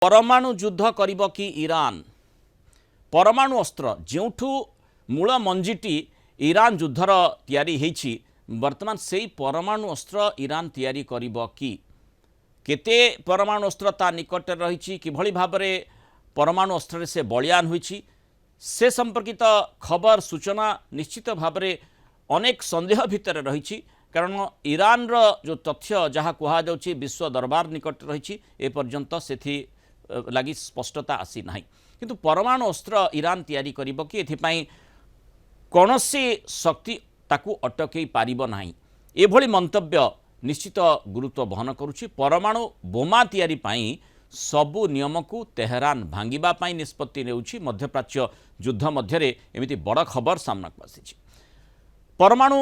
परमाणु युद्ध करिब कि ईरान परमाणु अस्त्र जोठू मूल मंजिटी ईरान युद्धर तैयारी होईछि वर्तमान से परमाणु अस्त्र ईरान तैयारी करिब कि केते परमाणु अस्त्र ता निकट रही किभली भाव में परमाणु अस्त्र से बलियान होईछि से संपर्कित खबर सूचना निश्चित भाव में अनेक संदेह भितर रही कारण ईरान रो जो तथ्य जहाँ कहुच्छे विश्व दरबार निकट रही एपर्यंत से लगी स्पष्टता आसी ना किंतु परमाणु अस्त्र ईरान तैयारी करिब कि एथिपाई कौनसी शक्ति ताकू अटकई पारिब नाही एभली मंतव्य निश्चित गुरुत्व बहन करुछि। परमाणु बोमा तैयारी पाई सबु नियम को तेहरान भांगिबा पाई निष्पत्ति नेउछि। मध्यप्राच्य युद्ध मध्यरे एमिति बड़ खबर सामना को आसीछि। परमाणु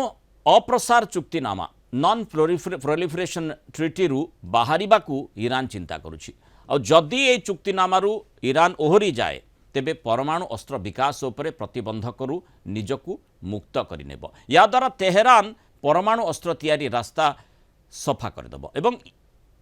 अप्रसार चुक्तिनामा नॉन प्रोलिफरेशन ट्रिटी रु बाहरिबाकू ईरान चिंता करुछि और जदि ए चुक्तिनामारू ईरान ओहरी जाए तेबे परमाणु अस्त्र विकास उपरे प्रतिबंधक निजकू मुक्त करिनेब। या द्वारा तेहरान परमाणु अस्त्र तैयारी रास्ता सफा करदेब एवं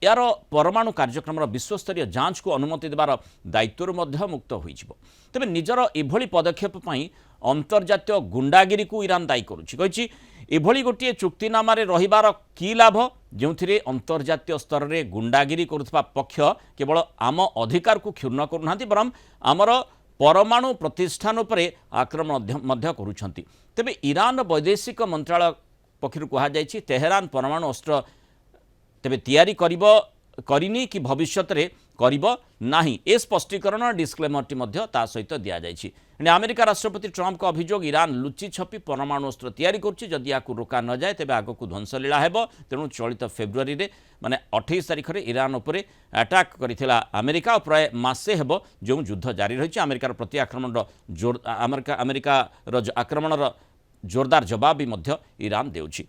यार परमाणु कार्यक्रम विश्वस्तरीय जांच को अनुमति देवार दायित्व मुक्त होइजिब। तेबे निजर एभली पदक्षेप पई अंतर्जातीय गुंडागिरी को ईरान दायी करुछि। एभली गोटे चुक्तिनामारे रहिबार की लाभ जो अंतर्जातीय स्तर में गुंडागिरी करुवा पक्ष केवल आम अधिकार को क्षुण्ण करूना बरम आमर परमाणु प्रतिष्ठान उपरे आक्रमण करुछंती। तेबे ईरान वैदेशिक मंत्रालय पक्षर कहुई तेहरान परमाणु अस्त्र तेबे तैयारी करिनी कि भविष्य में करिब नाही ए स्पष्टीकरण डिस्क्लेमरटी ता सहित दि जाइछि। अमेरिका राष्ट्रपति ट्रंप का अभियोग ईरान लुचि छपी परमाणु अस्त्र तैयारी करुछि। जदि या रोका न जाए तेबे आगकू ध्वंसलीला हेब। तेणु चलित फेब्रुआरी रे माने 28 तारिख में ईरान उपरे अटैक करिथिला अमेरिका और प्राय मासे हेब जो युद्ध जारी रही। अमेरिकार प्रति आक्रमण अमेरिका आक्रमणर जोरदार जवाब भी ईरान देउछि।